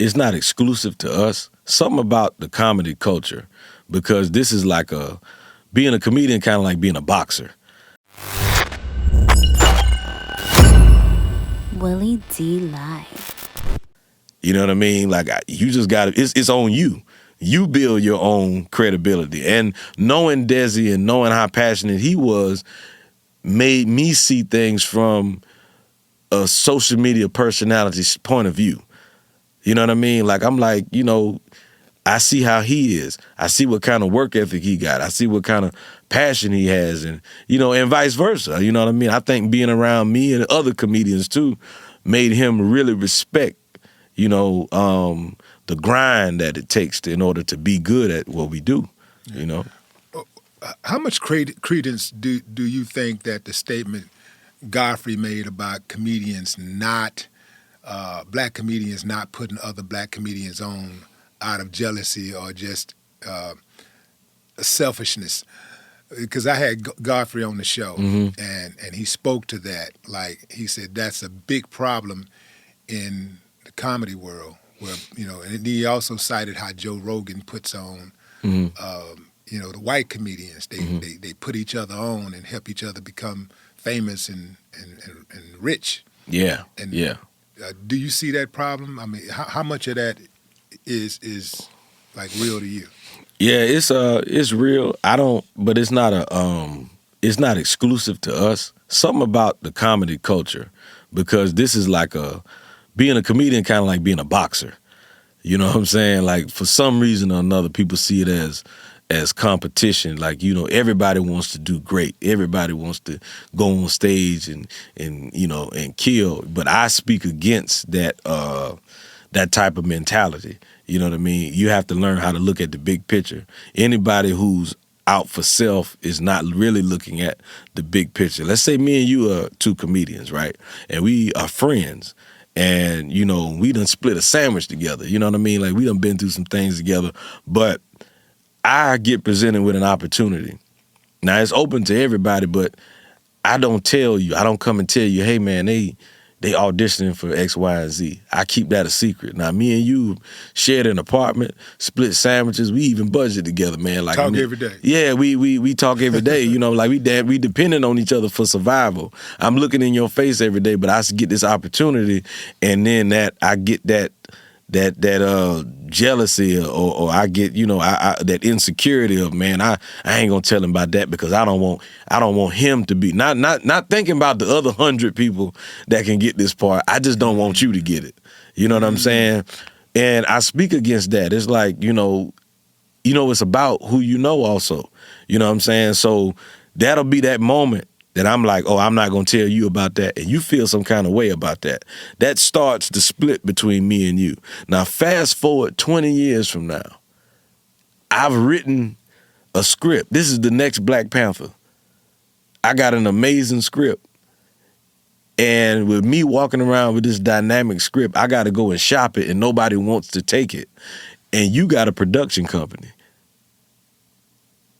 It's not exclusive to us. Something about the comedy culture, because this is like being a comedian, kind of like being a boxer. Willie D Live. You know what I mean? Like you just got to. It's on you. You build your own credibility, and knowing Desi and knowing how passionate he was made me see things from a social media personality's point of view. You know what I mean? Like I'm like, I see how he is. I see what kind of work ethic he got. I see what kind of passion he has, and and vice versa. You know what I mean? I think being around me and other comedians too made him really respect, the grind that it takes in order to be good at what we do. How much credence do you think that the statement Godfrey made about comedians not, black comedians not putting other black comedians on out of jealousy or just selfishness? Because I had Godfrey on the show, and he spoke to that. Like he said, that's a big problem in the comedy world. Where and he also cited how Joe Rogan puts on, the white comedians. They put each other on and help each other become famous and rich. Yeah, And yeah. Do you see that problem? I mean, how much of that is like real to you? Yeah, it's real. But it's not exclusive to us. Something about the comedy culture, because this is like being a comedian, kind of like being a boxer. You know what I'm saying? Like for some reason or another, people see it as competition. Like, everybody wants to do great. Everybody wants to go on stage and kill. But I speak against that type of mentality. You know what I mean? You have to learn how to look at the big picture. Anybody who's out for self is not really looking at the big picture. Let's say me and you are two comedians, right? And we are friends. And, we done split a sandwich together. You know what I mean? Like, we done been through some things together. But I get presented with an opportunity. Now, it's open to everybody, but I don't tell you. I don't come and tell you, hey, man, they auditioning for X, Y, and Z. I keep that a secret. Now, me and you shared an apartment, split sandwiches. We even budget together, man. Like Talk every day. Yeah, we talk every day. Like we depending on each other for survival. I'm looking in your face every day, but I get this opportunity, and then I get that jealousy or I get that insecurity of, man, I ain't gonna tell him about that because I don't want him to be not thinking about the other 100 people that can get this part. I just don't want you to get it. You know what I'm saying? And I speak against that. It's like it's about who you know also. You know what I'm saying? So that'll be that moment that I'm like, oh, I'm not going to tell you about that, and you feel some kind of way about that. That starts the split between me and you. Now, fast forward 20 years from now, I've written a script. This is the next Black Panther. I got an amazing script. And with me walking around with this dynamic script, I got to go and shop it, and nobody wants to take it. And you got a production company.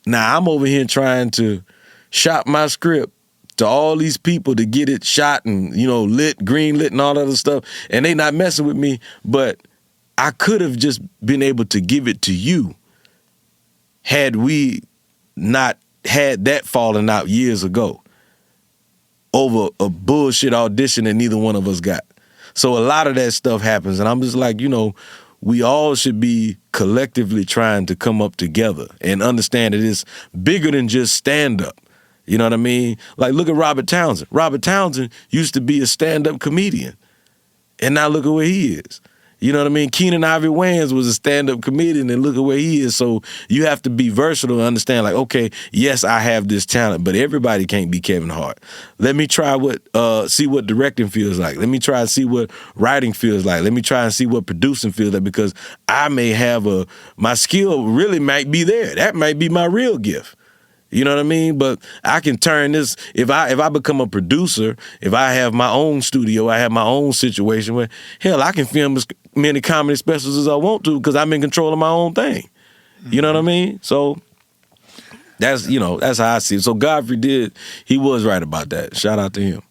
Now, I'm over here trying to shop my script to all these people to get it shot and, lit, green lit and all that other stuff. And they not messing with me, but I could have just been able to give it to you had we not had that falling out years ago over a bullshit audition that neither one of us got. So a lot of that stuff happens, and I'm just like, we all should be collectively trying to come up together and understand that it's bigger than just stand-up. You know what I mean? Like, look at Robert Townsend. Robert Townsend used to be a stand-up comedian, and now look at where he is. You know what I mean? Keenan Ivory Wayans was a stand-up comedian, and look at where he is. So you have to be versatile and understand, like, okay, yes, I have this talent, but everybody can't be Kevin Hart. Let me try see what directing feels like. Let me try and see what writing feels like. Let me try and see what producing feels like, because I may have my skill really might be there. That might be my real gift. You know what I mean? But I can turn this, if I become a producer, if I have my own studio, I have my own situation where, hell, I can film as many comedy specials as I want to because I'm in control of my own thing. You know what I mean? So that's how I see it. So Godfrey he was right about that. Shout out to him.